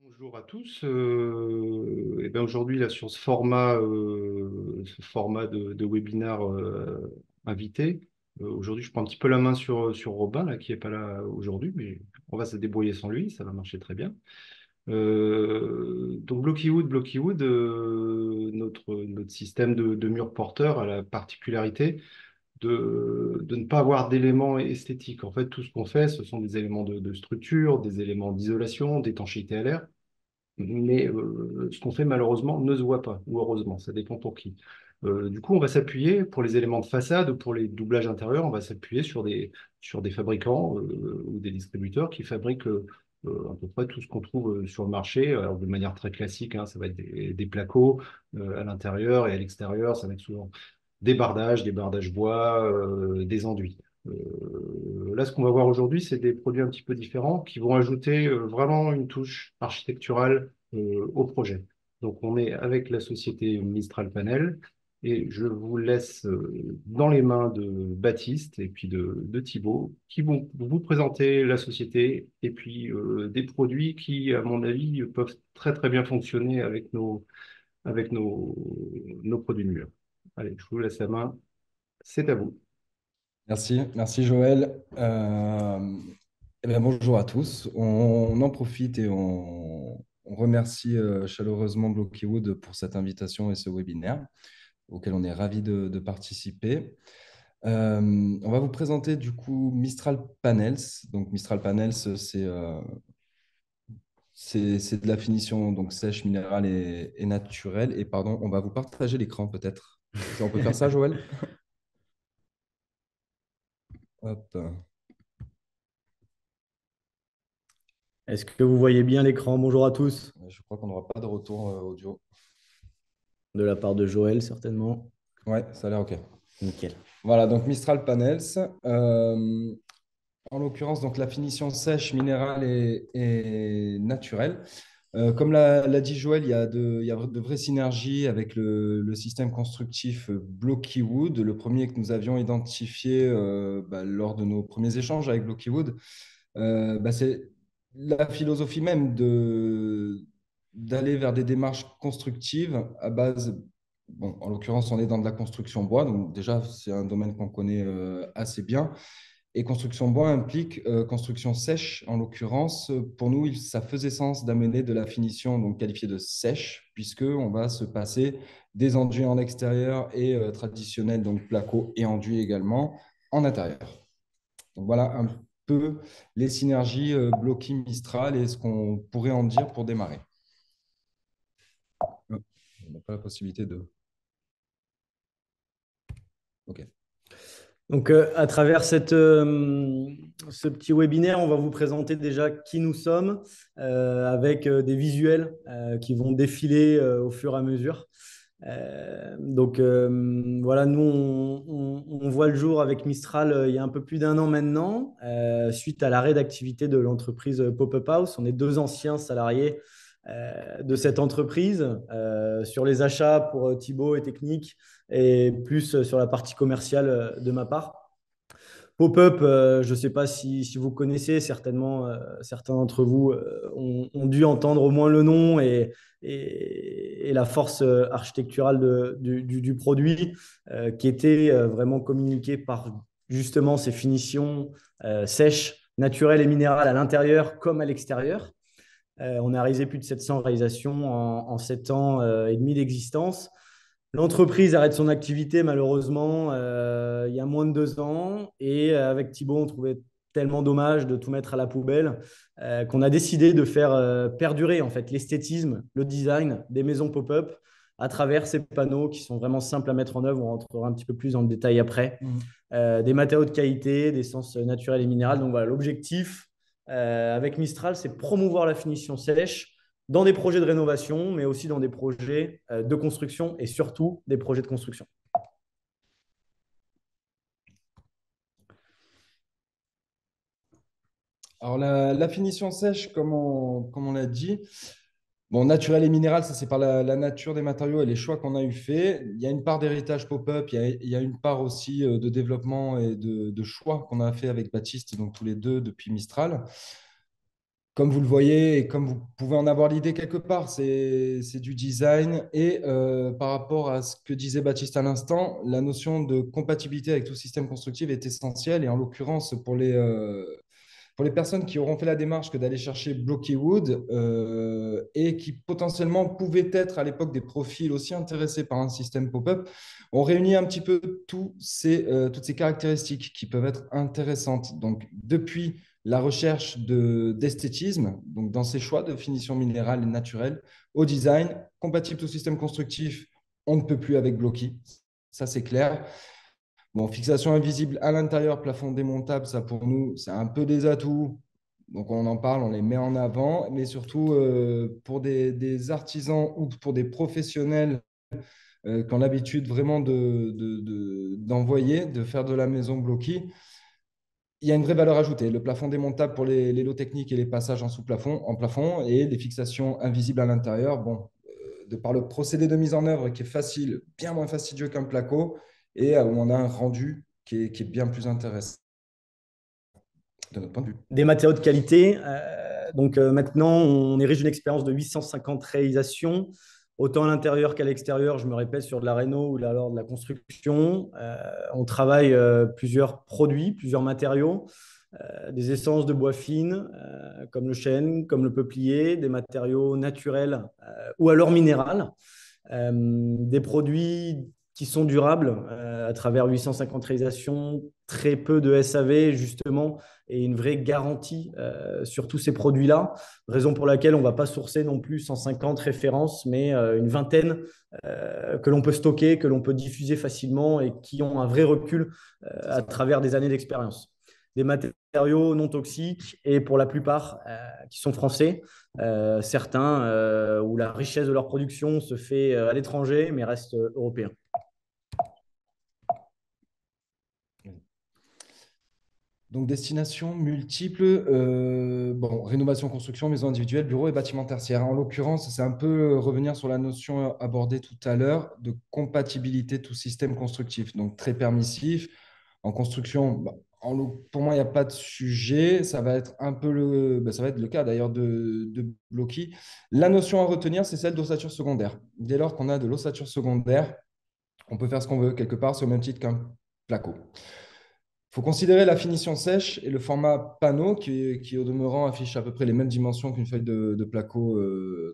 Bonjour à tous. Eh ben aujourd'hui, là, sur ce format de webinaire invité, aujourd'hui, je prends un petit peu la main sur Robin, là, qui n'est pas là aujourd'hui, mais on va se débrouiller sans lui, ça va marcher très bien. Donc, Blockywood, notre système de mur porteur a la particularité de ne pas avoir d'éléments esthétiques. En fait, tout ce qu'on fait, ce sont des éléments de structure, des éléments d'isolation, d'étanchéité à l'air. Mais ce qu'on fait malheureusement ne se voit pas, ou heureusement, ça dépend pour qui. Du coup, on va s'appuyer pour les éléments de façade ou pour les doublages intérieurs, on va s'appuyer sur des fabricants ou des distributeurs qui fabriquent à peu près tout ce qu'on trouve sur le marché. Alors, de manière très classique, hein, ça va être des placos à l'intérieur et à l'extérieur, ça va être souvent des bardages bois, des enduits. Là, ce qu'on va voir aujourd'hui, c'est des produits un petit peu différents qui vont ajouter vraiment une touche architecturale au projet. Donc, on est avec la société Mistral Panel et je vous laisse dans les mains de Baptiste et puis de Thibaut qui vont vous présenter la société et puis des produits qui, à mon avis, peuvent très très bien fonctionner avec nos produits de mur. Allez, je vous laisse la main, c'est à vous. Merci Joël. Eh bien, bonjour à tous. On en profite et on remercie chaleureusement Blockywood pour cette invitation et ce webinaire auquel on est ravi de participer. On va vous présenter du coup Mistral Panels. Donc Mistral Panels, c'est de la finition donc sèche, minérale et naturelle. Et pardon, on va vous partager l'écran peut-être. On peut faire ça, Joël? Hop. Est-ce que vous voyez bien l'écran? Bonjour à tous, Je crois qu'on n'aura pas de retour audio. de la part de Joël, certainement. Ouais, ça a l'air OK. Nickel. Voilà, donc Mistral Panels. En l'occurrence, donc la finition sèche, minérale et naturelle. Comme l'a dit Joël, il y a de vraies synergies avec le système constructif Blockywood, le premier que nous avions identifié lors de nos premiers échanges avec Blockywood. C'est la philosophie même d'aller vers des démarches constructives à base, bon, en l'occurrence, on est dans de la construction bois, donc déjà, c'est un domaine qu'on connaît assez bien. Et construction bois implique construction sèche, en l'occurrence. Pour nous, ça faisait sens d'amener de la finition donc qualifiée de sèche, puisqu'on va se passer des enduits en extérieur et traditionnels, donc placo et enduits également, en intérieur. Donc voilà un peu les synergies Blocky Mistral et ce qu'on pourrait en dire pour démarrer. On n'a pas la possibilité de... OK. Donc, à travers ce petit webinaire, on va vous présenter déjà qui nous sommes avec des visuels qui vont défiler au fur et à mesure. Voilà, nous, on voit le jour avec Mistral il y a un peu plus d'un an maintenant, suite à l'arrêt d'activité de l'entreprise Pop-Up House. On est deux anciens salariés de cette entreprise sur les achats pour Thibaut et technique et plus sur la partie commerciale de ma part. Pop-up, je ne sais pas si vous connaissez, certainement certains d'entre vous ont dû entendre au moins le nom et la force architecturale du produit qui était vraiment communiquée par justement ces finitions sèches, naturelles et minérales à l'intérieur comme à l'extérieur. On a réalisé plus de 700 réalisations en 7 ans et demi d'existence. L'entreprise arrête son activité malheureusement il y a moins de 2 ans et avec Thibaut, on trouvait tellement dommage de tout mettre à la poubelle qu'on a décidé de faire perdurer en fait l'esthétisme, le design des maisons pop-up à travers ces panneaux qui sont vraiment simples à mettre en œuvre. On rentrera un petit peu plus dans le détail après. Des matériaux de qualité, d'essence naturelle et minérale. Donc voilà, l'objectif avec Mistral, c'est promouvoir la finition sèche dans des projets de rénovation, mais aussi dans des projets de construction et surtout des projets de construction. Alors, la finition sèche, comme on l'a dit, bon, naturel et minéral, ça c'est par la nature des matériaux et les choix qu'on a eu fait. Il y a une part d'héritage pop-up, il y a une part aussi de développement et de choix qu'on a fait avec Baptiste, donc tous les deux depuis Mistral. Comme vous le voyez et comme vous pouvez en avoir l'idée quelque part, c'est du design. Et par rapport à ce que disait Baptiste à l'instant, la notion de compatibilité avec tout système constructif est essentielle. Et en l'occurrence, pour les personnes qui auront fait la démarche que d'aller chercher Blocky Wood et qui potentiellement pouvaient être à l'époque des profils aussi intéressés par un système pop-up, on réunit un petit peu toutes ces caractéristiques qui peuvent être intéressantes. Donc, depuis la recherche d'esthétisme, donc dans ses choix de finition minérale et naturelle, au design, compatible tout système constructif, on ne peut plus avec Blocky, ça c'est clair. Bon, fixation invisible à l'intérieur, plafond démontable, ça pour nous, c'est un peu des atouts. Donc on en parle, on les met en avant, mais surtout pour des artisans ou pour des professionnels qui ont l'habitude vraiment d'envoyer, de faire de la maison bloquée, il y a une vraie valeur ajoutée. Le plafond démontable pour les lots techniques et les passages en sous-plafond, en plafond, et les fixations invisibles à l'intérieur. Bon, de par le procédé de mise en œuvre qui est facile, bien moins fastidieux qu'un placo, et où on a un rendu qui est bien plus intéressant de notre point de vue. Des matériaux de qualité. Maintenant, on est riche d'une expérience de 850 réalisations, autant à l'intérieur qu'à l'extérieur. Je me répète sur de la réno ou alors de la construction. On travaille plusieurs produits, plusieurs matériaux, des essences de bois fines comme le chêne, comme le peuplier, des matériaux naturels ou alors minéral, des produits qui sont durables à travers 850 réalisations, très peu de SAV justement et une vraie garantie sur tous ces produits-là, raison pour laquelle on ne va pas sourcer non plus 150 références, mais une vingtaine que l'on peut stocker, que l'on peut diffuser facilement et qui ont un vrai recul à travers des années d'expérience. Des matériaux non toxiques et pour la plupart qui sont français, certains où la richesse de leur production se fait à l'étranger mais reste européen. Donc, destination multiple, bon, rénovation, construction, maison individuelle, bureau et bâtiment tertiaire. En l'occurrence, c'est un peu revenir sur la notion abordée tout à l'heure de compatibilité tout système constructif. Donc, très permissif. En construction, bah, pour moi, il n'y a pas de sujet. Ça va être un peu ça va être le cas d'ailleurs de Blocky. La notion à retenir, c'est celle d'ossature secondaire. Dès lors qu'on a de l'ossature secondaire, on peut faire ce qu'on veut quelque part, c'est au même titre qu'un placo. Il faut considérer la finition sèche et le format panneau qui, au demeurant, affiche à peu près les mêmes dimensions qu'une feuille de placo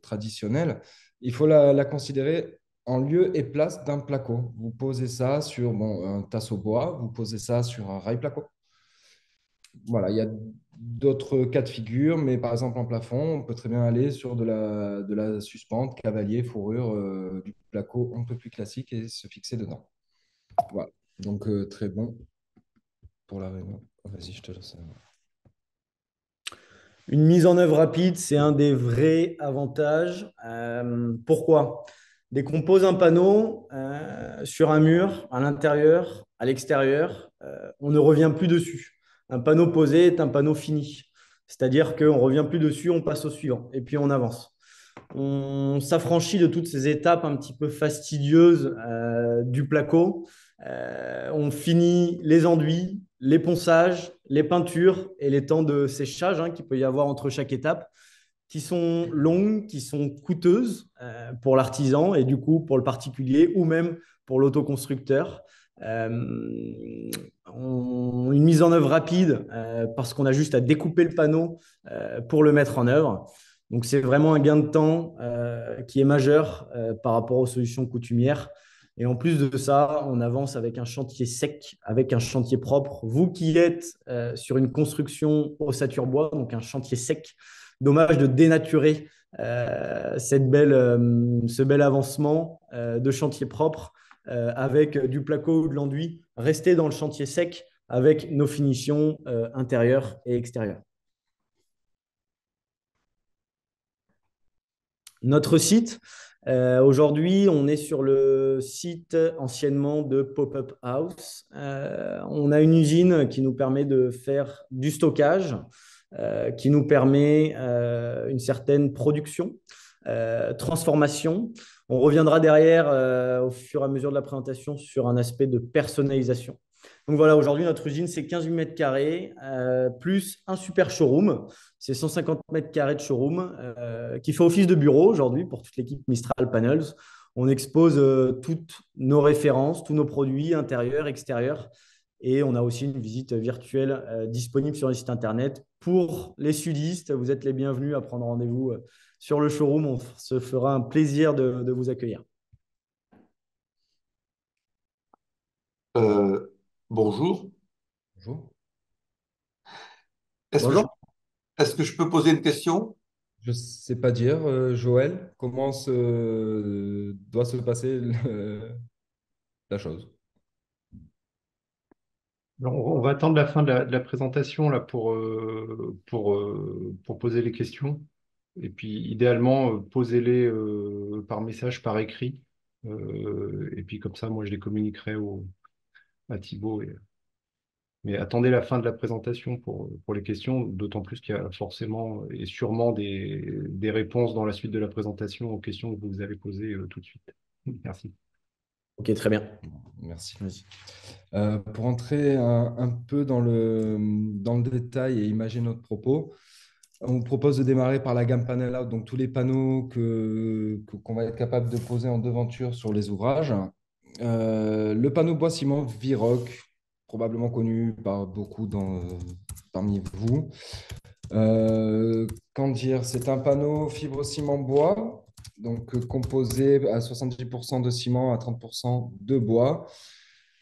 traditionnelle. Il faut la considérer en lieu et place d'un placo. Vous posez ça sur un tasseau bois, vous posez ça sur un rail placo. Voilà, il y a d'autres cas de figure, mais par exemple en plafond, on peut très bien aller sur de la suspente, cavalier, fourrure, du placo un peu plus classique et se fixer dedans. Voilà, donc très bon pour la réunion. Vas-y, je te laisse. Une mise en œuvre rapide, c'est un des vrais avantages. Pourquoi? Dès qu'on pose un panneau sur un mur, à l'intérieur, à l'extérieur, on ne revient plus dessus. Un panneau posé est un panneau fini. C'est-à-dire qu'on ne revient plus dessus, on passe au suivant et puis on avance. On s'affranchit de toutes ces étapes un petit peu fastidieuses du placo. On finit les enduits, les ponçages, les peintures et les temps de séchage qu'il peut y avoir entre chaque étape, qui sont longues, qui sont coûteuses pour l'artisan et du coup pour le particulier ou même pour l'autoconstructeur. Une mise en œuvre rapide parce qu'on a juste à découper le panneau pour le mettre en œuvre. Donc, c'est vraiment un gain de temps qui est majeur par rapport aux solutions coutumières. Et en plus de ça, on avance avec un chantier sec, avec un chantier propre. Vous qui êtes sur une construction ossature bois, donc un chantier sec, dommage de dénaturer ce bel avancement de chantier propre avec du placo ou de l'enduit. Restez dans le chantier sec avec nos finitions intérieures et extérieures. Notre site, aujourd'hui, on est sur le site anciennement de Pop-Up House. On a une usine qui nous permet de faire du stockage, qui nous permet une certaine production, transformation. On reviendra derrière, au fur et à mesure de la présentation, sur un aspect de personnalisation. Donc voilà, aujourd'hui, notre usine, c'est 15 000 mètres carrés, plus un super showroom. C'est 150 mètres carrés de showroom qui fait office de bureau aujourd'hui pour toute l'équipe Mistral Panels. On expose toutes nos références, tous nos produits intérieurs, extérieurs. Et on a aussi une visite virtuelle disponible sur le site internet. Pour les sudistes, vous êtes les bienvenus à prendre rendez-vous sur le showroom. On se fera un plaisir de vous accueillir. Bonjour. Bonjour. Est-ce que je, Bonjour. est-ce que je peux poser une question? Je ne sais pas dire, Joël, comment doit se passer la chose? Alors, on va attendre la fin de la présentation là, pour poser les questions. Et puis, idéalement, posez-les par message, par écrit. Et puis, comme ça, moi, je les communiquerai à Thibaut. Mais attendez la fin de la présentation pour les questions, d'autant plus qu'il y a forcément et sûrement des réponses dans la suite de la présentation aux questions que vous avez posées tout de suite. Merci. Ok, très bien. Merci. Vas-y. Pour entrer un peu dans le détail et imaginer notre propos, on vous propose de démarrer par la gamme Panel Out, donc tous les panneaux qu'on va être capable de poser en devanture sur les ouvrages. Le panneau bois ciment Viroc, probablement connu par beaucoup parmi vous. Qu'en dire? C'est un panneau fibre ciment bois, donc composé à 70% de ciment, à 30% de bois.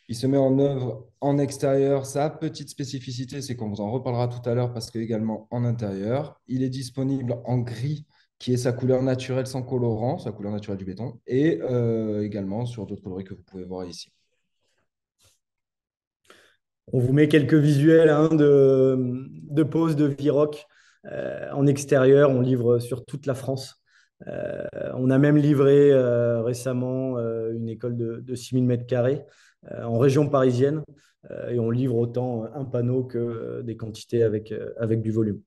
Il se met en œuvre en extérieur. Sa petite spécificité, c'est qu'on vous en reparlera tout à l'heure parce que également en intérieur. Il est disponible en gris, qui est sa couleur naturelle sans colorant, sa couleur naturelle du béton, et également sur d'autres coloris que vous pouvez voir ici. On vous met quelques visuels de pose de Viroc en extérieur. On livre sur toute la France. On a même livré récemment une école de 6 000 mètres carrés en région parisienne. Et on livre autant un panneau que des quantités avec du volume.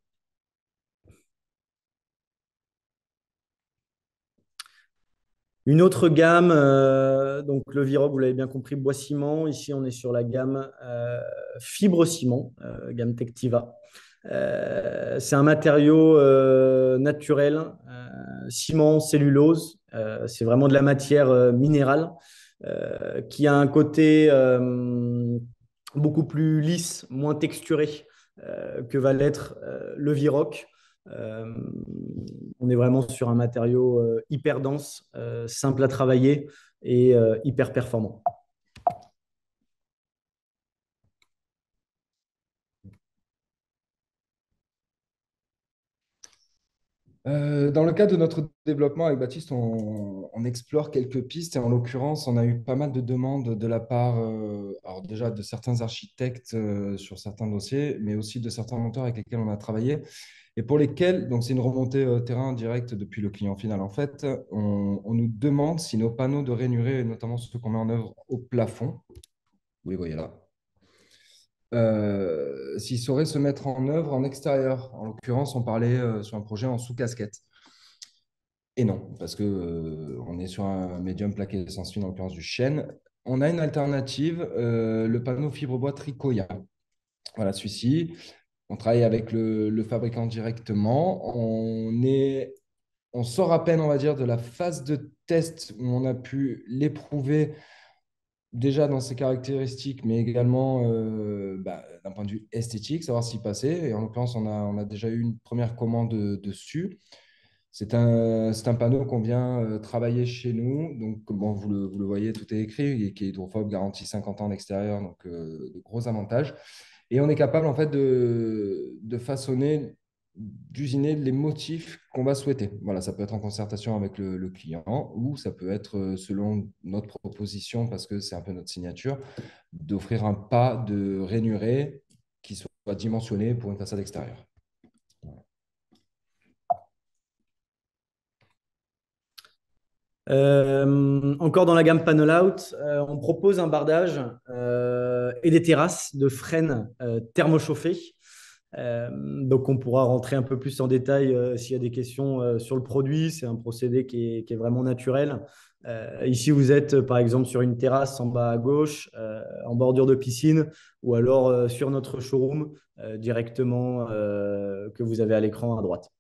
Une autre gamme, donc le Viroc, vous l'avez bien compris, bois ciment. Ici, on est sur la gamme fibre ciment, gamme Tectiva. C'est un matériau naturel, ciment, cellulose. C'est vraiment de la matière minérale qui a un côté beaucoup plus lisse, moins texturé que va l'être le Viroc. Euh, on est vraiment sur un matériau hyper dense, simple à travailler et hyper performant. Dans le cadre de notre développement avec Baptiste, on explore quelques pistes et en l'occurrence, on a eu pas mal de demandes de la part, alors déjà de certains architectes sur certains dossiers, mais aussi de certains monteurs avec lesquels on a travaillé et pour lesquels, donc c'est une remontée terrain directe depuis le client final en fait, on nous demande si nos panneaux de rainurés, notamment ceux qu'on met en œuvre au plafond, vous les voyez là, s'ils sauraient se mettre en œuvre en extérieur. En l'occurrence, on parlait sur un projet en sous-casquette. Et non, parce que on est sur un médium plaqué essence fine, en l'occurrence du chêne. On a une alternative, le panneau fibre-bois Tricoya. Voilà, celui-ci. On travaille avec le fabricant directement. On sort à peine, on va dire, de la phase de test où on a pu l'éprouver déjà dans ses caractéristiques, mais également d'un point de vue esthétique, savoir s'y passer. Et en l'occurrence, on a déjà eu une première commande dessus. C'est un panneau qu'on vient travailler chez nous. Donc, bon, vous le voyez, tout est écrit, qui est hydrophobe, garantie 50 ans d'extérieur, donc de gros avantages. Et on est capable, en fait, de façonner, d'usiner les motifs qu'on va souhaiter. Voilà, ça peut être en concertation avec le client ou ça peut être selon notre proposition, parce que c'est un peu notre signature, d'offrir un pas de rainuré qui soit dimensionné pour une façade extérieure. Encore dans la gamme Panel Out, on propose un bardage et des terrasses de frêne thermochauffées Donc, on pourra rentrer un peu plus en détail s'il y a des questions sur le produit. C'est un procédé qui est vraiment naturel. Ici, vous êtes par exemple sur une terrasse en bas à gauche, en bordure de piscine, ou alors sur notre showroom directement que vous avez à l'écran à droite.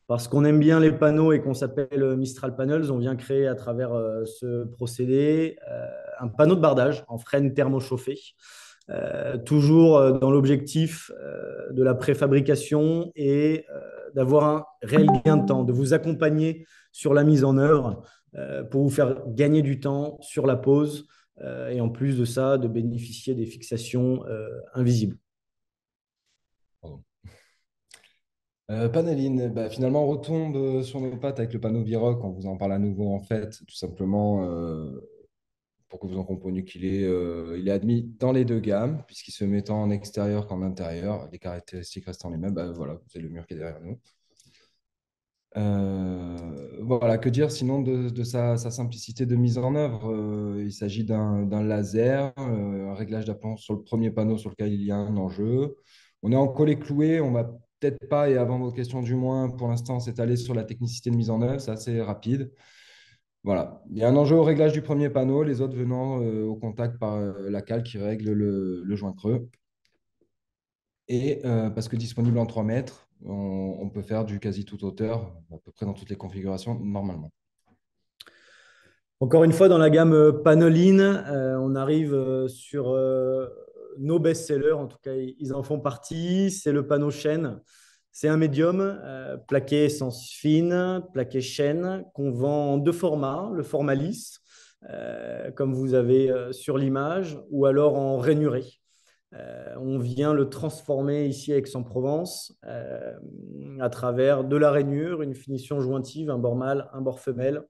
Parce qu'on aime bien les panneaux et qu'on s'appelle Mistral Panels, on vient créer à travers ce procédé un panneau de bardage en frêne thermochauffée, toujours dans l'objectif de la préfabrication et d'avoir un réel gain de temps, de vous accompagner sur la mise en œuvre pour vous faire gagner du temps sur la pose et en plus de ça, de bénéficier des fixations invisibles. Pardon. Paneline, bah, finalement, on retombe sur nos pattes avec le panneau Viroc. On vous en parle à nouveau, en fait, tout simplement pour que vous en compreniez il est admis dans les deux gammes, puisqu'il se met tant en extérieur qu'en intérieur, les caractéristiques restant les mêmes. Bah, voilà, vous avez le mur qui est derrière nous. Voilà, que dire sinon de sa simplicité de mise en œuvre. Il s'agit d'un laser, un réglage d'apport sur le premier panneau sur lequel il y a un enjeu. On est en collé cloué, on va peut-être pas, et avant vos questions du moins, pour l'instant, s'étaler sur la technicité de mise en œuvre, c'est assez rapide. Voilà, il y a un enjeu au réglage du premier panneau, les autres venant au contact par la cale qui règle le joint creux. Et parce que disponible en 3 mètres, on peut faire du quasi toute hauteur, à peu près dans toutes les configurations, normalement. Encore une fois, dans la gamme Panoline, on arrive sur nos best-sellers, en tout cas, ils en font partie. C'est le panneau chêne. C'est un médium plaqué essence fine, plaqué chêne, qu'on vend en deux formats, le format lisse, comme vous avez sur l'image, ou alors en rainuré. On vient le transformer ici à Aix-en-Provence à travers de la rainure, une finition jointive, un bord mâle, un bord femelle.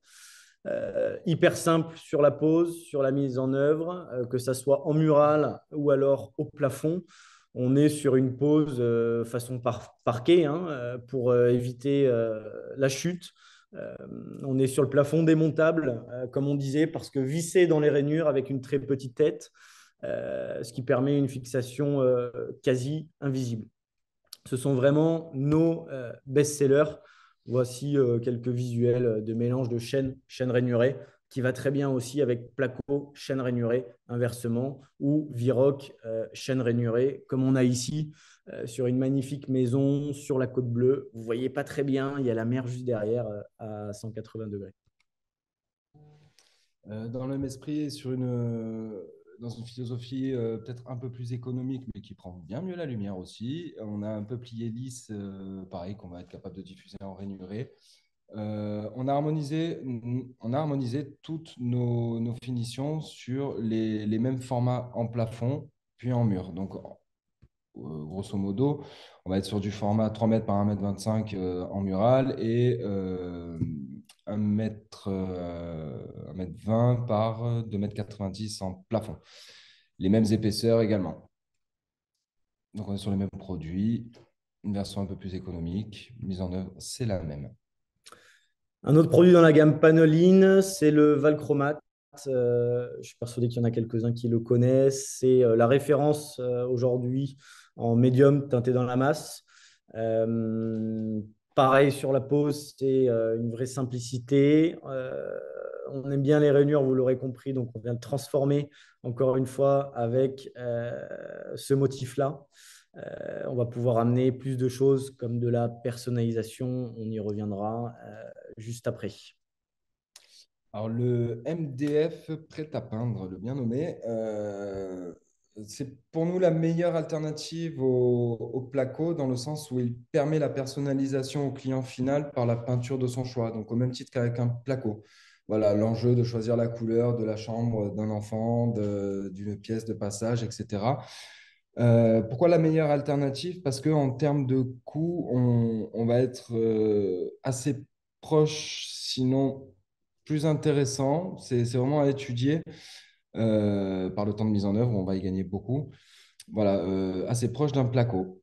Hyper simple sur la pose, sur la mise en œuvre, que ça soit en mural ou alors au plafond. On est sur une pose façon parquet pour éviter la chute. On est sur le plafond démontable, comme on disait, parce que vissé dans les rainures avec une très petite tête, ce qui permet une fixation quasi invisible. Ce sont vraiment nos best-sellers. Voici quelques visuels de mélange de chêne rainuré qui va très bien aussi avec placo chêne rainuré inversement ou Viroc chêne rainuré comme on a ici sur une magnifique maison sur la côte bleue. Vous ne voyez pas très bien, il y a la mer juste derrière à 180 degrés. Dans le même esprit, dans une philosophie peut-être un peu plus économique, mais qui prend bien mieux la lumière aussi, on a un peuplier lisse, pareil, qu'on va être capable de diffuser en rainuré. On a harmonisé toutes nos finitions sur les mêmes formats en plafond, puis en mur. Donc, grosso modo, on va être sur du format 3 mètres par 1 mètre 25 en mural et 1 mètre, 1 mètre 20 par 2 mètres 90 en plafond. Les mêmes épaisseurs également. Donc, on est sur les mêmes produits, une version un peu plus économique, mise en œuvre, c'est la même. Un autre produit dans la gamme Panoline, c'est le Valchromat. Je suis persuadé qu'il y en a quelques-uns qui le connaissent. C'est la référence aujourd'hui en médium teinté dans la masse. Pareil sur la pose, c'est une vraie simplicité. On aime bien les rainures, vous l'aurez compris, donc on vient de transformer encore une fois avec ce motif-là. On va pouvoir amener plus de choses comme de la personnalisation. On y reviendra juste après. Alors, le MDF prêt à peindre, le bien nommé, c'est pour nous la meilleure alternative au placo dans le sens où il permet la personnalisation au client final par la peinture de son choix, donc au même titre qu'avec un placo. Voilà, l'enjeu de choisir la couleur de la chambre d'un enfant, d'une pièce de passage, etc. Pourquoi la meilleure alternative? Parce qu'en termes de coût, on va être assez proche, sinon plus intéressant. C'est vraiment à étudier par le temps de mise en œuvre, on va y gagner beaucoup. Voilà, assez proche d'un placo.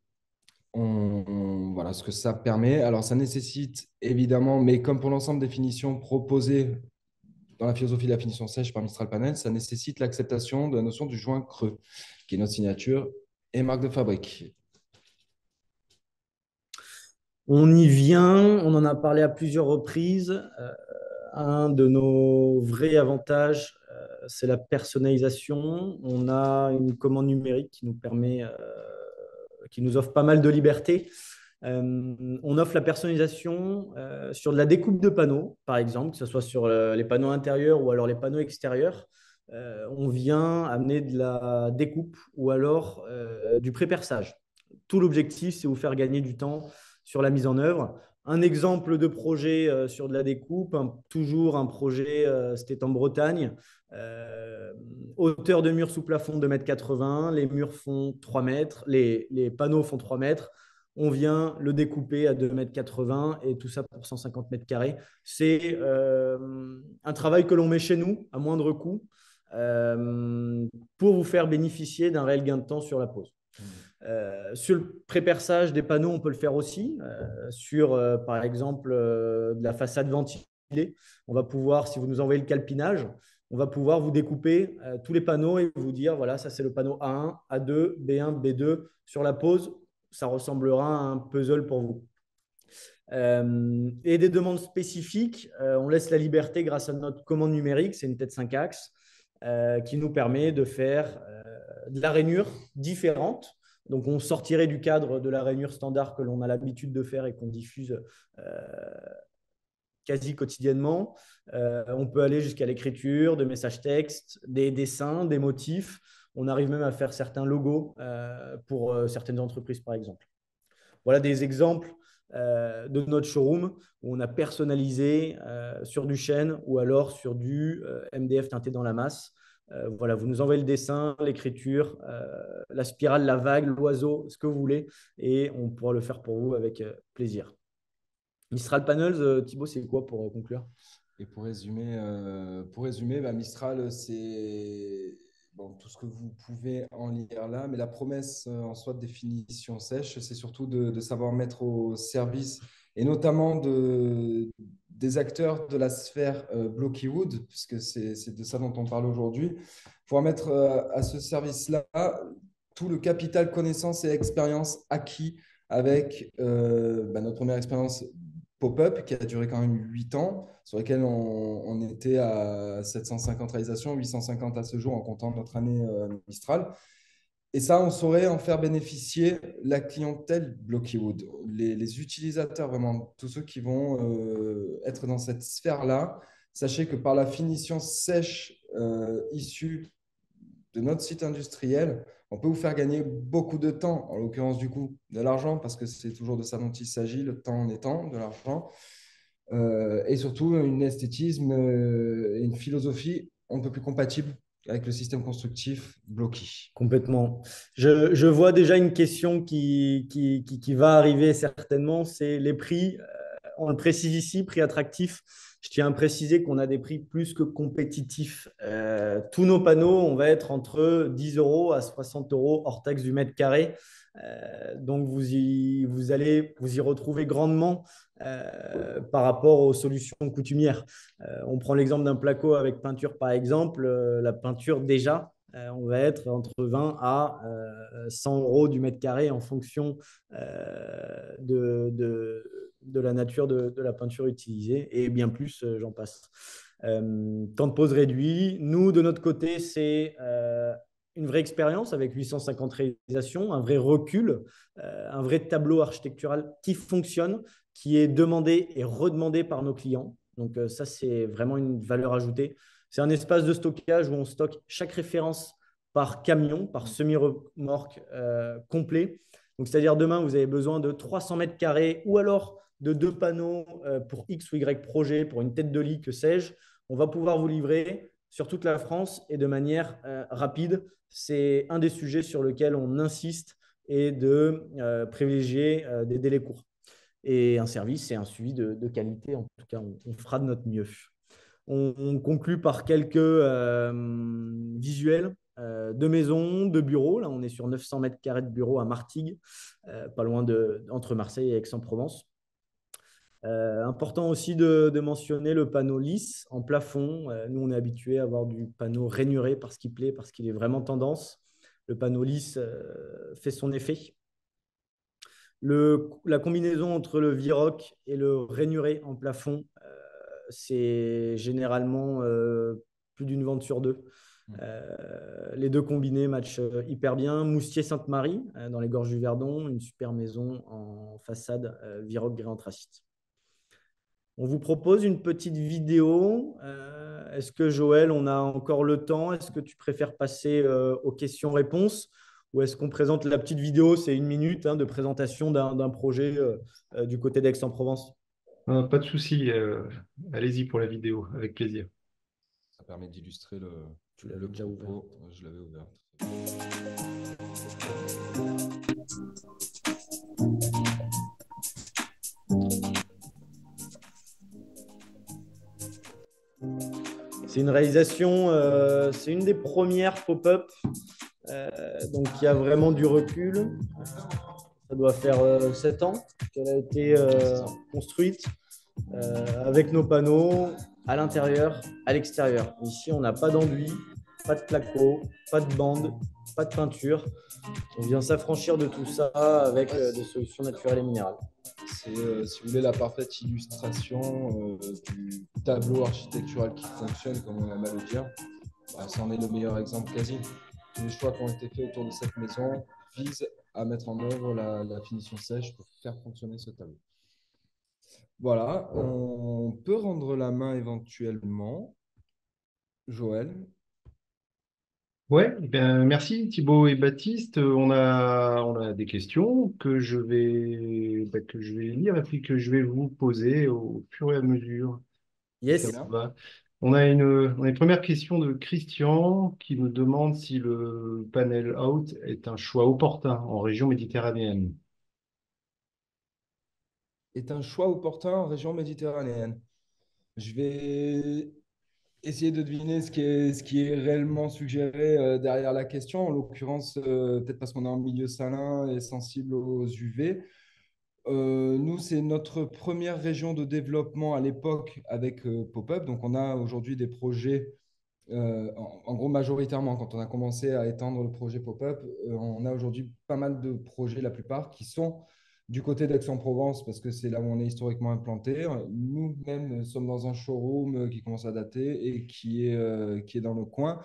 Voilà ce que ça permet. Alors, ça nécessite évidemment, mais comme pour l'ensemble des finitions proposées dans la philosophie de la finition sèche par Mistral Panel, ça nécessite l'acceptation de la notion du joint creux, qui est notre signature et marque de fabrique. On y vient, on en a parlé à plusieurs reprises. Un de nos vrais avantages, c'est la personnalisation. On a une commande numérique qui nous permet, qui nous offre pas mal de liberté. On offre la personnalisation sur de la découpe de panneaux, par exemple, que ce soit sur les panneaux intérieurs ou alors les panneaux extérieurs. On vient amener de la découpe ou alors du pré-perçage. Tout l'objectif, c'est vous faire gagner du temps sur la mise en œuvre. Un exemple de projet sur de la découpe, toujours un projet, c'était en Bretagne. Hauteur de mur sous plafond de 2,80 m, les murs font 3 mètres, les panneaux font 3 mètres. On vient le découper à 2,80 m et tout ça pour 150 mètres carrés. C'est un travail que l'on met chez nous à moindre coût pour vous faire bénéficier d'un réel gain de temps sur la pose. Sur le pré-perçage des panneaux, on peut le faire aussi. Sur, par exemple, de la façade ventilée, on va pouvoir, si vous nous envoyez le calpinage, on va pouvoir vous découper tous les panneaux et vous dire, voilà, ça c'est le panneau A1, A2, B1, B2. Sur la pose, ça ressemblera à un puzzle pour vous. Et des demandes spécifiques, on laisse la liberté grâce à notre commande numérique, c'est une tête 5 axes qui nous permet de faire de la rainure différente. Donc, on sortirait du cadre de la rainure standard que l'on a l'habitude de faire et qu'on diffuse quasi quotidiennement. On peut aller jusqu'à l'écriture de messages textes, des dessins, des motifs. On arrive même à faire certains logos pour certaines entreprises, par exemple. Voilà des exemples de notre showroom où on a personnalisé sur du chêne ou alors sur du MDF teinté dans la masse. Voilà, vous nous envoyez le dessin, l'écriture, la spirale, la vague, l'oiseau, ce que vous voulez, et on pourra le faire pour vous avec plaisir. Mistral Panels, Thibaut, c'est quoi pour conclure? Et pour résumer Mistral, c'est bon, tout ce que vous pouvez en lire là, mais la promesse en soi de définition sèche, c'est surtout de savoir mettre au service, et notamment des acteurs de la sphère Blocky Wood, puisque c'est de ça dont on parle aujourd'hui, pour mettre à ce service-là tout le capital connaissance et expérience acquis avec notre première expérience pop-up qui a duré quand même 8 ans, sur lequel on était à 750 réalisations, 850 à ce jour en comptant notre année Mistral. Et ça, on saurait en faire bénéficier la clientèle Blockywood, les utilisateurs, vraiment, tous ceux qui vont être dans cette sphère-là. Sachez que par la finition sèche issue de notre site industriel, on peut vous faire gagner beaucoup de temps, en l'occurrence du coup de l'argent, parce que c'est toujours de ça dont il s'agit, le temps en étant de l'argent, et surtout un esthétisme et une philosophie un peu plus compatible avec le système constructif Blocky. Complètement. Je vois déjà une question qui va arriver certainement, c'est les prix. On le précise ici, prix attractif. Je tiens à préciser qu'on a des prix plus que compétitifs. Tous nos panneaux, on va être entre 10 € à 60 € hors taxe du mètre carré. Donc, vous allez vous y retrouver grandement par rapport aux solutions coutumières. On prend l'exemple d'un placo avec peinture, par exemple. La peinture, déjà, on va être entre 20 à 100 € du mètre carré en fonction de la nature de la peinture utilisée et bien plus, j'en passe. Temps de pose réduit. Nous, de notre côté, c'est une vraie expérience avec 850 réalisations, un vrai recul, un vrai tableau architectural qui fonctionne, qui est demandé et redemandé par nos clients. Donc ça, c'est vraiment une valeur ajoutée. C'est un espace de stockage où on stocke chaque référence par camion, par semi-remorque complet. Donc, c'est-à-dire demain, vous avez besoin de 300 mètres carrés ou alors de 2 panneaux pour X ou Y projet, pour une tête de lit, que sais-je. On va pouvoir vous livrer sur toute la France et de manière rapide. C'est un des sujets sur lesquels on insiste et de privilégier des délais courts. Et un service et un suivi de qualité. En tout cas, on fera de notre mieux. On conclut par quelques visuels de maisons, de bureaux. Là, on est sur 900 mètres carrés de bureaux à Martigues, pas loin entre Marseille et Aix-en-Provence. Important aussi de mentionner le panneau lisse en plafond. Nous, on est habitué à avoir du panneau rainuré parce qu'il plaît, parce qu'il est vraiment tendance. le panneau lisse fait son effet. La combinaison entre le Viroc et le rainuré en plafond, c'est généralement plus d'une vente sur deux. Les deux combinés matchent hyper bien. Moustier-Sainte-Marie, dans les Gorges du Verdon, une super maison en façade Viroc grès anthracite. On vous propose une petite vidéo. Est-ce que Joël, on a encore le temps? Est-ce que tu préfères passer aux questions-réponses ou est-ce qu'on présente la petite vidéo? C'est 1 minute de présentation d'un projet du côté d'Aix-en-Provence. Pas de souci, allez-y pour la vidéo, avec plaisir. Ça permet d'illustrer Tu l'avais déjà propos. Je l'avais ouvert. C'est une réalisation, c'est une des premières pop-up, donc il y a vraiment du recul. Ça doit faire 7 ans qu'elle a été construite avec nos panneaux à l'intérieur, à l'extérieur. Ici, on n'a pas d'enduit, pas de placo, pas de bande, pas de peinture. On vient s'affranchir de tout ça avec des solutions naturelles et minérales. C'est, si vous voulez, la parfaite illustration du tableau architectural qui fonctionne, comme on aime à le dire. C'en est le meilleur exemple quasi. Tous les choix qui ont été faits autour de cette maison visent à mettre en œuvre la finition sèche pour faire fonctionner ce tableau. Voilà, on peut rendre la main éventuellement. Joël. Ouais, ben, merci Thibaut et Baptiste. On a des questions que je vais lire et puis que je vais vous poser au fur et à mesure. Ça Yes. vous va. On a une première question de Christian qui nous demande si le panel out est un choix opportun en région méditerranéenne. Est un choix opportun en région méditerranéenne. Je vais essayer de deviner ce qui est réellement suggéré derrière la question. En l'occurrence, peut-être parce qu'on est en milieu salin et sensible aux UV. Nous, c'est notre première région de développement à l'époque avec Pop-up. Donc, on a aujourd'hui des projets, en gros, majoritairement, quand on a commencé à étendre le projet Pop-up, on a aujourd'hui pas mal de projets, la plupart, qui sont du côté d'Aix-en-Provence, parce que c'est là où on est historiquement implanté. Nous-mêmes sommes dans un showroom qui commence à dater et qui est dans le coin.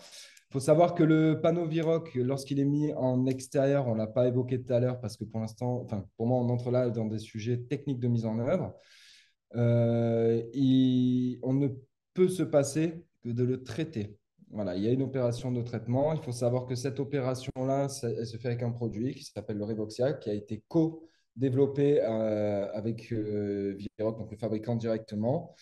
Il faut savoir que le panneau Viroc, lorsqu'il est mis en extérieur, on ne l'a pas évoqué tout à l'heure parce que pour l'instant, enfin, pour moi, on entre là dans des sujets techniques de mise en œuvre. On ne peut se passer que de le traiter. Voilà, il y a une opération de traitement. Il faut savoir que cette opération-là, elle se fait avec un produit qui s'appelle le Revoxia, qui a été co-développé avec Viroc, donc le fabricant directement.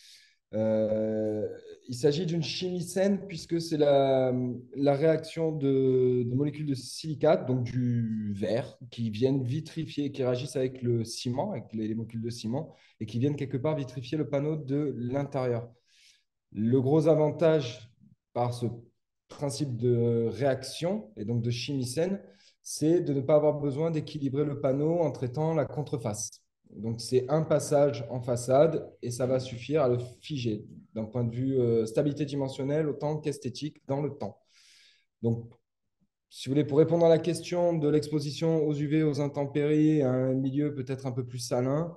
Il s'agit d'une chimie saine puisque c'est la réaction de molécules de silicate, donc du verre, qui viennent vitrifier, qui réagissent avec le ciment, avec les molécules de ciment, et qui viennent quelque part vitrifier le panneau de l'intérieur. Le gros avantage par ce principe de réaction et donc de chimie saine, c'est de ne pas avoir besoin d'équilibrer le panneau en traitant la contreface. Donc, c'est un passage en façade et ça va suffire à le figer d'un point de vue stabilité dimensionnelle autant qu'esthétique dans le temps. Donc, si vous voulez, pour répondre à la question de l'exposition aux UV, aux intempéries, à un milieu peut-être un peu plus salin,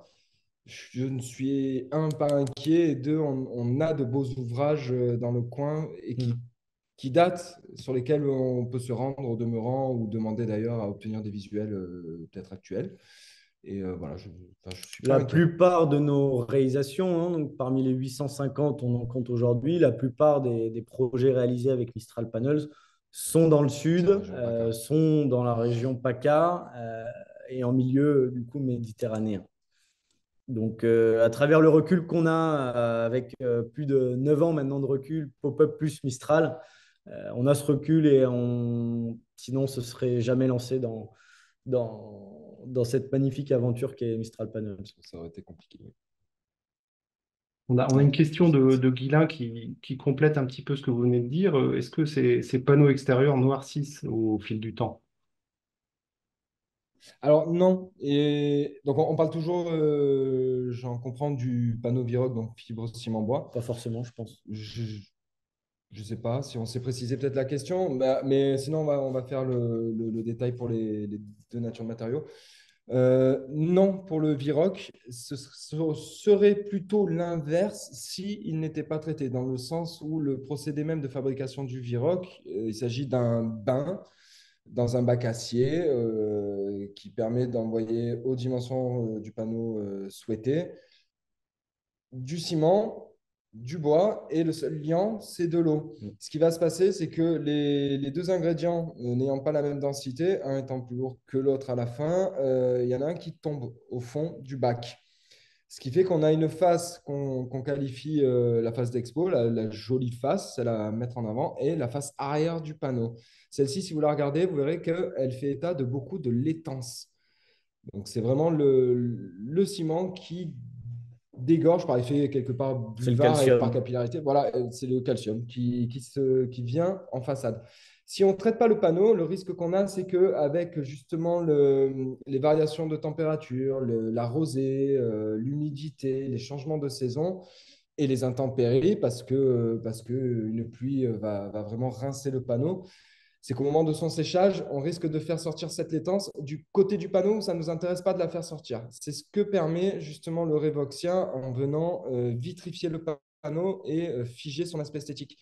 je ne suis pas inquiet et deux, on a de beaux ouvrages dans le coin et qui datent, sur lesquels on peut se rendre au demeurant ou demander d'ailleurs à obtenir des visuels peut-être actuels. Et voilà, je suis pas La inquiet. plupart de nos réalisations, donc parmi les 850, on en compte aujourd'hui, la plupart des projets réalisés avec Mistral Panels sont dans le sud, sont dans la région PACA et en milieu du coup méditerranéen. Donc, à travers le recul qu'on a avec plus de 9 ans maintenant de recul, Pop-up plus Mistral, on a ce recul et sinon, on ne se serait jamais lancé dans cette magnifique aventure qu'est Mistral Panels. Ça aurait été compliqué. On a une question de Guilain qui complète un petit peu ce que vous venez de dire. Est-ce que ces panneaux extérieurs noircissent au fil du temps? Alors non, et donc on parle toujours, j'en comprends, du panneau Viroc, donc fibre ciment bois. Pas forcément, je pense. Je ne sais pas si on s'est précisé peut-être la question, mais sinon, on va faire le détail pour les deux natures de matériaux. Non, pour le VROC, ce serait plutôt l'inverse s'il n'était pas traité, dans le sens où le procédé même de fabrication du VROC, il s'agit d'un bain dans un bac acier qui permet d'envoyer aux dimensions du panneau souhaité du ciment, du bois, et le seul liant, c'est de l'eau. Ce qui va se passer, c'est que les deux ingrédients n'ayant pas la même densité, un étant plus lourd que l'autre à la fin, il y en a un qui tombe au fond du bac. Ce qui fait qu'on a une face qu'on qualifie la face d'expo, la jolie face, celle à mettre en avant, et la face arrière du panneau. Celle-ci, si vous la regardez, vous verrez qu'elle fait état de beaucoup de laitance. Donc, c'est vraiment le ciment qui dégorge par effet quelque part C'est le buvard et par calcium. capillarité. Voilà, c'est le calcium qui vient en façade. Si on ne traite pas le panneau, le risque qu'on a, c'est qu'avec justement les variations de température, la rosée, l'humidité, les changements de saison et les intempéries, parce que une pluie va vraiment rincer le panneau, c'est qu'au moment de son séchage, on risque de faire sortir cette laitance du côté du panneau où ça ne nous intéresse pas de la faire sortir. C'est ce que permet justement le Revoxia en venant vitrifier le panneau et figer son aspect esthétique.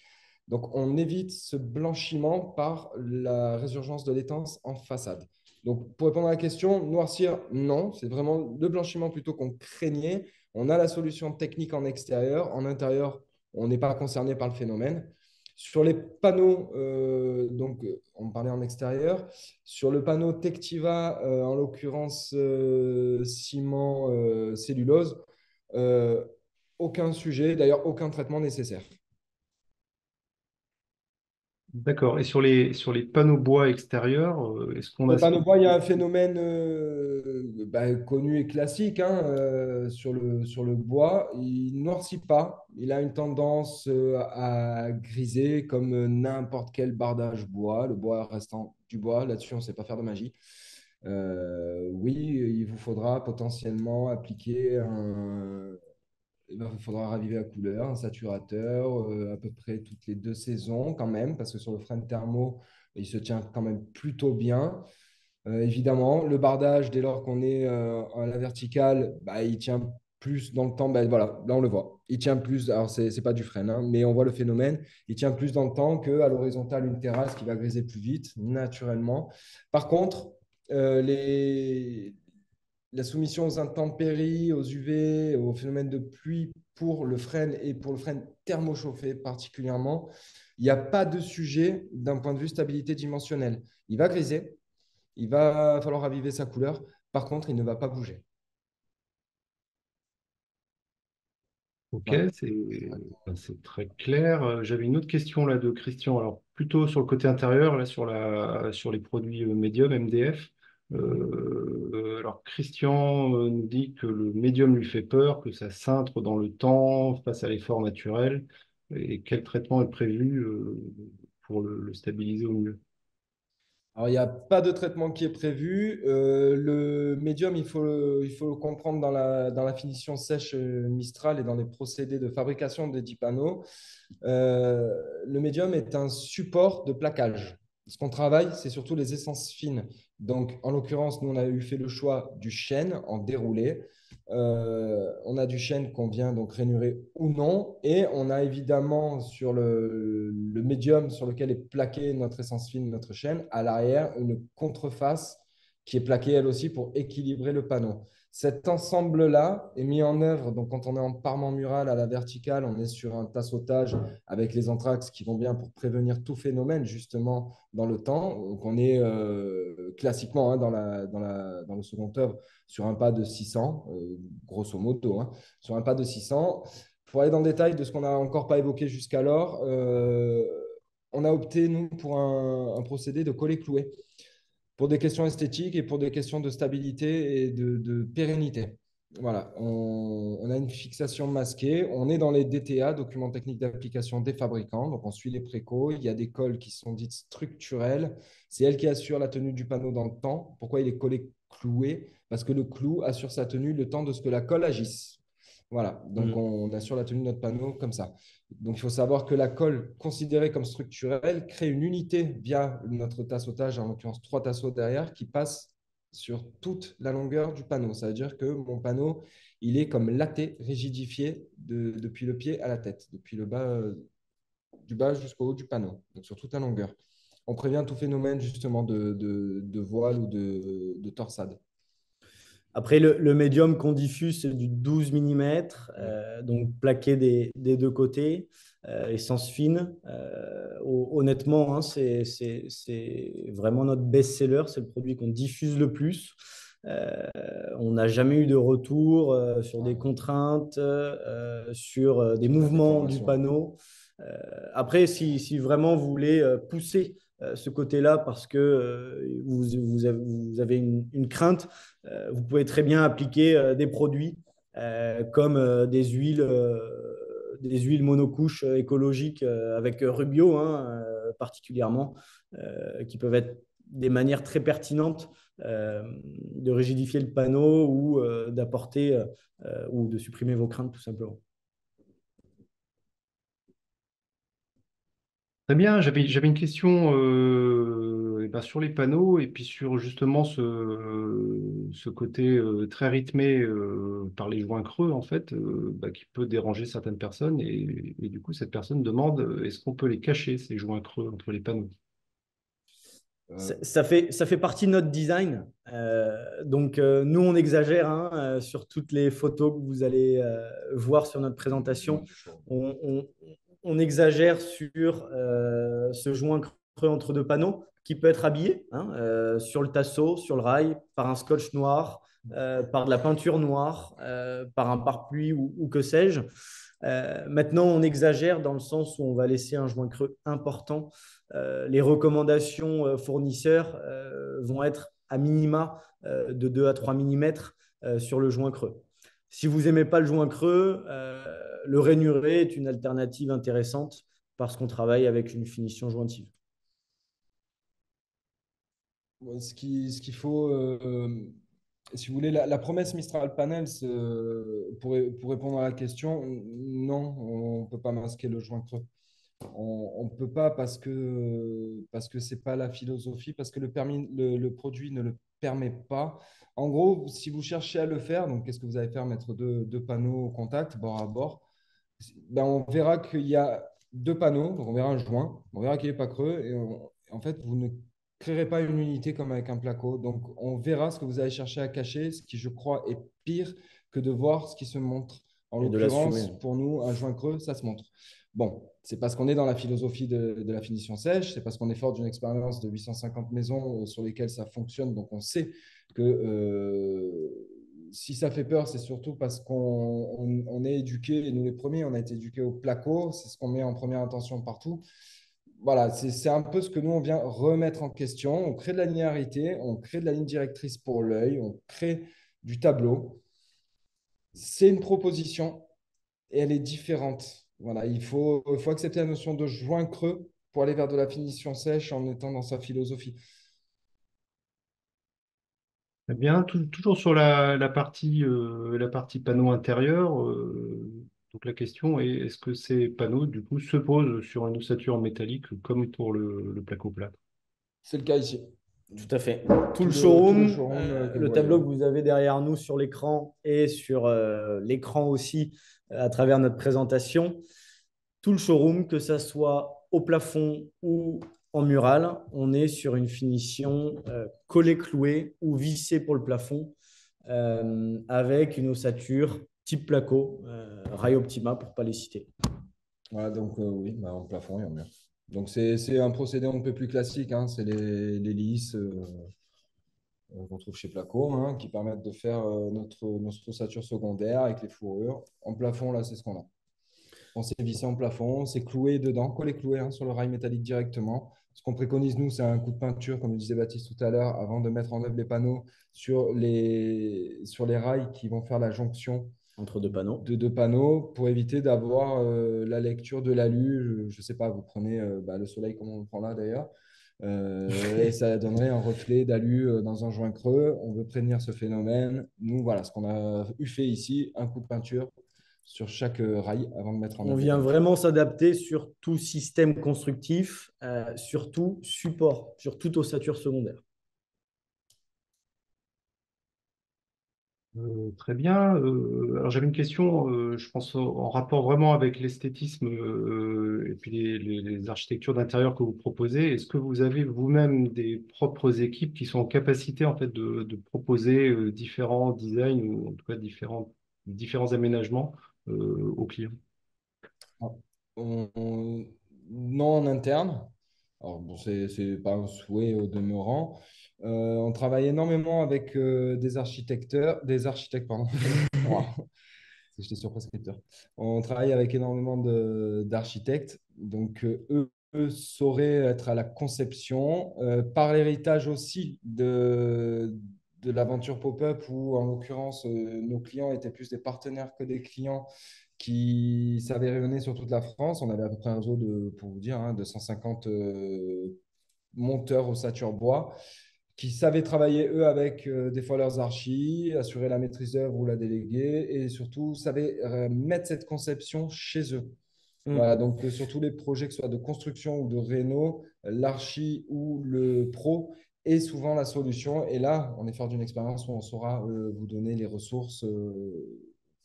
Donc, on évite ce blanchiment par la résurgence de laitance en façade. Donc, pour répondre à la question, noircir, non, c'est vraiment le blanchiment plutôt qu'on craignait. On a la solution technique en extérieur. En intérieur, on n'est pas concerné par le phénomène. Sur les panneaux, donc on parlait en extérieur, sur le panneau Tectiva, en l'occurrence ciment cellulose, euh, aucun sujet, d'ailleurs aucun traitement nécessaire. D'accord. Et sur les panneaux bois extérieurs, est-ce qu'on Sur a le panneau bois, il y a un phénomène connu et classique hein, sur le bois. Il ne noircit pas. Il a une tendance à griser comme n'importe quel bardage bois. Le bois restant du bois, là-dessus, on ne sait pas faire de magie. Oui, il vous faudra potentiellement appliquer il faudra raviver la couleur, un saturateur à peu près toutes les 2 saisons quand même, parce que sur le frein de thermo, il se tient quand même plutôt bien. Évidemment, le bardage, dès lors qu'on est à la verticale, bah, il tient plus dans le temps. Bah, voilà, là, on le voit. Il tient plus, alors ce n'est pas du frein, hein, mais on voit le phénomène. Il tient plus dans le temps qu'à l'horizontale, une terrasse qui va griser plus vite, naturellement. Par contre, la soumission aux intempéries, aux UV, aux phénomènes de pluie pour le frein et pour le frein thermochauffé particulièrement, il n'y a pas de sujet d'un point de vue stabilité dimensionnelle. Il va griser, il va falloir raviver sa couleur. Par contre, il ne va pas bouger. Ok, Voilà. c'est très clair. J'avais une autre question là de Christian. Alors plutôt sur le côté intérieur, là sur les produits médium MDF. Alors Christian nous dit que le médium lui fait peur, que ça cintre dans le temps face à l'effort naturel. Et quel traitement est prévu pour le stabiliser au mieux? Alors, il n'y a pas de traitement qui est prévu. Le médium, il faut le comprendre dans la finition sèche Mistral et dans les procédés de fabrication des dix panneaux. Le médium est un support de plaquage. Ce qu'on travaille, c'est surtout les essences fines. Donc, en l'occurrence, nous, on a eu fait le choix du chêne en déroulé. On a du chêne qu'on vient donc rainurer ou non. Et on a évidemment sur le médium sur lequel est plaqué notre essence fine, notre chêne, à l'arrière, une contreface qui est plaquée elle aussi pour équilibrer le panneau. Cet ensemble-là est mis en œuvre. Donc, quand on est en parement mural à la verticale, on est sur un tasseautage avec les anthrax qui vont bien pour prévenir tout phénomène, justement, dans le temps. Donc, on est classiquement hein, dans le second œuvre sur un pas de 600, grosso modo, hein, sur un pas de 600. Pour aller dans le détail de ce qu'on n'a encore pas évoqué jusqu'alors, on a opté, nous, pour un procédé de coller-clouer pour des questions esthétiques et pour des questions de stabilité et de pérennité. Voilà, on a une fixation masquée. On est dans les DTA, documents techniques d'application des fabricants. Donc, on suit les précaux. Il y a des colles qui sont dites structurelles. C'est elles qui assurent la tenue du panneau dans le temps. Pourquoi il est collé cloué? Parce que le clou assure sa tenue le temps de ce que la colle agisse. Voilà, donc Mm. on assure la tenue de notre panneau comme ça. Donc il faut savoir que la colle considérée comme structurelle crée une unité via notre tasseautage, en l'occurrence 3 tasseaux derrière, qui passent sur toute la longueur du panneau. Ça veut dire que mon panneau, il est comme latté, rigidifié depuis le pied à la tête, depuis le bas, du bas jusqu'au haut du panneau, donc sur toute la longueur. On prévient tout phénomène justement de voile ou de torsade. Après, le médium qu'on diffuse, c'est du 12 mm, donc plaqué des deux côtés, essence fine. Honnêtement, hein, c'est vraiment notre best-seller, c'est le produit qu'on diffuse le plus. Euh, on n'a jamais eu de retour sur des contraintes, sur des Sur la mouvements du déformation. panneau. Après, si vraiment vous voulez pousser ce côté-là parce que vous avez une crainte, vous pouvez très bien appliquer des produits comme des huiles monocouches écologiques avec Rubio, hein, particulièrement, qui peuvent être des manières très pertinentes de rigidifier le panneau ou d'apporter ou de supprimer vos craintes tout simplement. Très bien, j'avais une question eh ben, sur les panneaux et puis sur justement ce côté très rythmé par les joints creux en fait, bah, qui peut déranger certaines personnes et du coup cette personne demande est-ce qu'on peut les cacher ces joints creux entre les panneaux? Euh, Ça fait partie de notre design. Donc, nous, on exagère hein, sur toutes les photos que vous allez voir sur notre présentation. On, on exagère sur ce joint creux entre deux panneaux qui peut être habillé hein, sur le tasseau, sur le rail, par un scotch noir, par de la peinture noire, par un pare-pluie ou que sais-je. Maintenant, on exagère dans le sens où on va laisser un joint creux important. Les recommandations fournisseurs vont être à minima de 2 à 3 mm sur le joint creux. Si vous n'aimez pas le joint creux, le rainuré est une alternative intéressante parce qu'on travaille avec une finition jointive. Ouais, ce qu'il faut, si vous voulez, la promesse Mistral Panels, pour répondre à la question, non, on ne peut pas masquer le joint creux. On ne peut pas parce que ce n'est pas la philosophie, parce que le produit ne le permet pas. En gros, si vous cherchez à le faire, donc qu'est-ce que vous allez faire? Mettre deux panneaux au contact, bord à bord. Ben, on verra qu'il y a deux panneaux, donc on verra un joint, on verra qu'il n'est pas creux, et en fait, vous ne créerez pas une unité comme avec un placo. Donc, on verra ce que vous allez chercher à cacher, ce qui, je crois, est pire que de voir ce qui se montre. En Et de l'assumer. l'occurrence, pour nous, un joint creux, ça se montre. Bon, c'est parce qu'on est dans la philosophie de la finition sèche, c'est parce qu'on est fort d'une expérience de 850 maisons sur lesquelles ça fonctionne, donc on sait que si ça fait peur, c'est surtout parce qu'on est éduqué, et nous les premiers, on a été éduqués au placo, c'est ce qu'on met en première intention partout. Voilà, c'est un peu ce que nous, on vient remettre en question. On crée de la linéarité, on crée de la ligne directrice pour l'œil, on crée du tableau. C'est une proposition et elle est différente. Voilà, il faut accepter la notion de joint creux pour aller vers de la finition sèche en étant dans sa philosophie. Très bien, toujours sur la partie panneau intérieur. Donc la question est est-ce que ces panneaux du coup se posent sur une ossature métallique comme pour le placo-plâtre? C'est le cas ici. Tout à fait. Tout le Tout le showroom, showroom que vous le voyez tableau là. que vous avez derrière nous sur l'écran et sur l'écran aussi à travers notre présentation, tout le showroom, que ça soit au plafond ou en mural, on est sur une finition collée clouée ou vissée pour le plafond avec une ossature type placo, Rail Optima pour ne pas les citer. Voilà, donc oui, bah, en plafond et en mur. Donc c'est un procédé un peu plus classique, hein, c'est les lisses qu'on trouve chez Placo, hein, qui permettent de faire notre ossature secondaire avec les fourrures. En plafond, là, c'est ce qu'on a. On s'est vissé en plafond, c'est cloué dedans, collé cloué hein, sur le rail métallique directement. Ce qu'on préconise, nous, c'est un coup de peinture, comme le disait Baptiste tout à l'heure, avant de mettre en œuvre les panneaux sur les rails qui vont faire la jonction Entre deux panneaux. de deux panneaux pour éviter d'avoir la lecture de l'alu. Je ne sais pas, vous prenez le soleil comme on le prend là d'ailleurs, et ça donnerait un reflet d'alu dans un joint creux. On veut prévenir ce phénomène. Nous, voilà ce qu'on a eu fait ici, un coup de peinture sur chaque rail avant de mettre en On œuvre. vient vraiment s'adapter sur tout système constructif, sur tout support, sur toute ossature secondaire. Très bien. Alors j'avais une question, je pense en rapport vraiment avec l'esthétisme et puis les architectures d'intérieur que vous proposez. Est-ce que vous avez vous-même des propres équipes qui sont en capacité en fait de proposer différents designs ou en tout cas différents aménagements aux clients? Non en interne. Alors, bon, c'est pas un souhait au demeurant. On travaille énormément avec des architectes, pardon. Wow. J'étais sur prescripteur. On travaille avec énormément d'architectes. Donc, eux sauraient être à la conception, par l'héritage aussi de l'aventure pop-up, où en l'occurrence, nos clients étaient plus des partenaires que des clients qui savaient rayonner sur toute la France. On avait à peu près un réseau pour vous dire, hein, de 150 monteurs ossature bois qui savaient travailler eux avec des fois leurs archis, assurer la maîtrise d'œuvre ou la déléguer et surtout savaient mettre cette conception chez eux. Voilà, donc sur tous les projets, que ce soit de construction ou de réno, l'archi ou le pro est souvent la solution. Et là, on est fort d'une expérience où on saura vous donner les ressources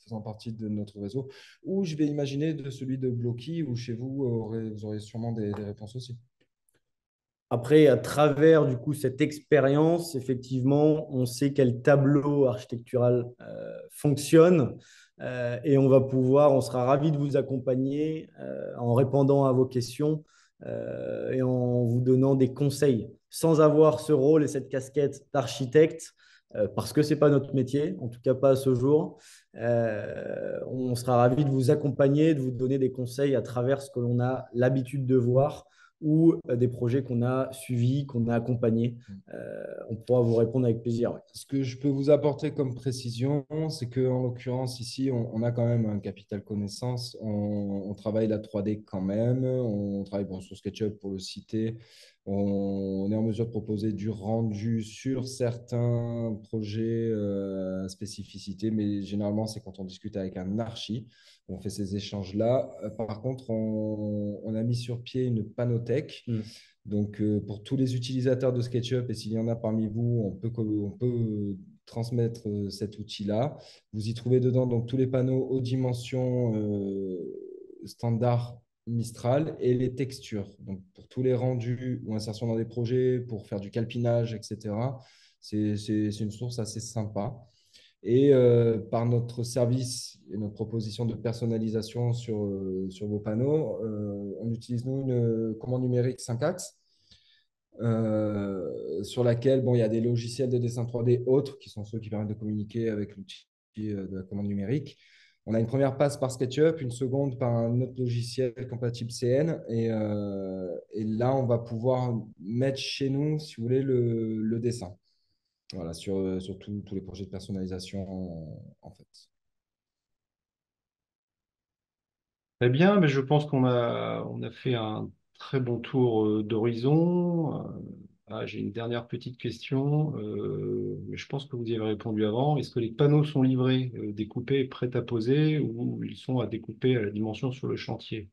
faisant partie de notre réseau. Ou je vais imaginer de celui de Blocky, où chez vous, vous aurez sûrement des réponses aussi. Après, à travers du coup cette expérience, effectivement, on sait quel tableau architectural fonctionne et on sera ravi de vous accompagner en répondant à vos questions et en vous donnant des conseils, sans avoir ce rôle et cette casquette d'architecte, parce que ce n'est pas notre métier, en tout cas pas à ce jour. On sera ravi de vous accompagner, de vous donner des conseils à travers ce que l'on a l'habitude de voir ou des projets qu'on a suivis, qu'on a accompagnés. On pourra vous répondre avec plaisir. Ouais. Ce que je peux vous apporter comme précision, c'est qu'en l'occurrence, ici, on a quand même un capital connaissance. On travaille la 3D quand même. On travaille bon, sur SketchUp pour le citer. On est en mesure de proposer du rendu sur certains projets à spécificité, mais généralement, c'est quand on discute avec un archi. On fait ces échanges-là. Par contre, on a mis sur pied une panothèque. Donc, pour tous les utilisateurs de SketchUp, et s'il y en a parmi vous, on peut transmettre cet outil-là. Vous y trouvez dedans donc, tous les panneaux aux dimensions standard Mistral et les textures. Donc, pour tous les rendus ou insertions dans des projets, pour faire du calpinage, etc., c'est une source assez sympa. Et par notre service et notre proposition de personnalisation sur vos panneaux, on utilise nous une commande numérique 5 axes sur laquelle bon, il y a des logiciels de dessin 3D autres qui sont ceux qui permettent de communiquer avec l'outil de la commande numérique. On a une première passe par SketchUp, une seconde par un autre logiciel compatible CN. Et là, on va pouvoir mettre chez nous, si vous voulez, le dessin. Voilà, sur tous les projets de personnalisation, en fait. Très bien, mais je pense qu'on a fait un très bon tour d'horizon. J'ai une dernière petite question, mais je pense que vous y avez répondu avant. Est-ce que les panneaux sont livrés, découpés et prêts à poser ou ils sont à découper à la dimension sur le chantier?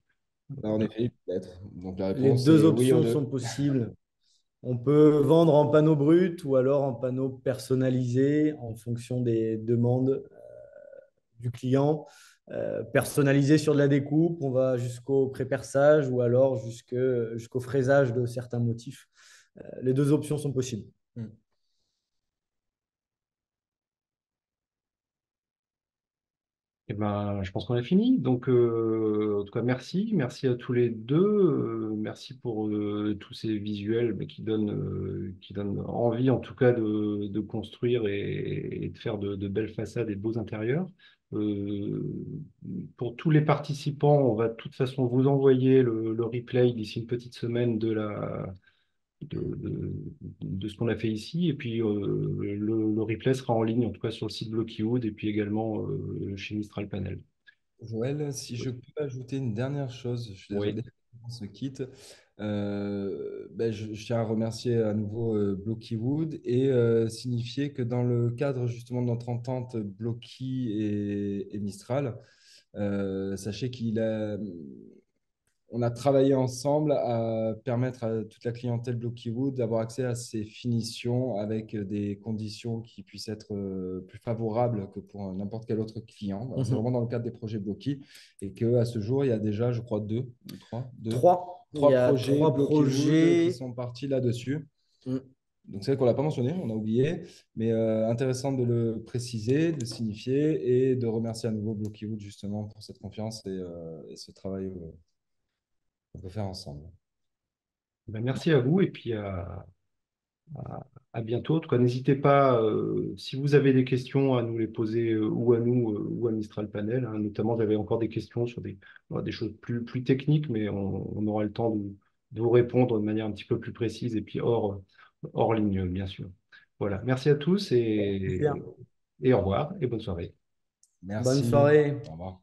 Là, en effet, peut-être. Donc la Les réponse deux est oui aux options deux. sont possibles. On peut vendre en panneau brut ou alors en panneau personnalisé en fonction des demandes du client. Personnalisé sur de la découpe, on va jusqu'au pré-perçage ou alors jusqu'au fraisage de certains motifs. Les deux options sont possibles. Eh ben, je pense qu'on a fini. Donc, en tout cas, merci à tous les deux. Merci pour tous ces visuels mais qui donnent envie, en tout cas, de construire et de faire de belles façades et de beaux intérieurs. Euh, pour tous les participants, on va de toute façon vous envoyer le replay d'ici une petite semaine de ce qu'on a fait ici. Et puis, le replay sera en ligne, en tout cas sur le site Blockywood et puis également chez Mistral Panel. Joël, si je peux ajouter une dernière chose, je suis Oui. désolé, on se quitte. Je tiens à remercier à nouveau Blockywood et signifier que dans le cadre justement de notre entente Blocky et Mistral, Sachez on a travaillé ensemble à permettre à toute la clientèle Blockywood d'avoir accès à ces finitions avec des conditions qui puissent être plus favorables que pour n'importe quel autre client. Voilà, c'est vraiment dans le cadre des projets Blocky et qu'à ce jour, il y a déjà, je crois, Trois. Il y trois a projets trois Blockywood qui projets. sont partis là-dessus. Mm. Donc, c'est vrai qu'on ne l'a pas mentionné, on a oublié, mais intéressant de le préciser, de le signifier et de remercier à nouveau Blockywood justement pour cette confiance et ce travail qu'on peut faire ensemble. Ben, merci à vous et puis à bientôt. En tout cas, n'hésitez pas, si vous avez des questions, à nous les poser ou à nous ou à Mistral Panel, hein. Notamment, j'avais encore des questions sur des choses plus techniques, mais on aura le temps de vous répondre de manière un petit peu plus précise et puis hors ligne, bien sûr. Voilà, merci à tous Super. et au revoir et bonne soirée. Bonne Merci. soirée. Au revoir.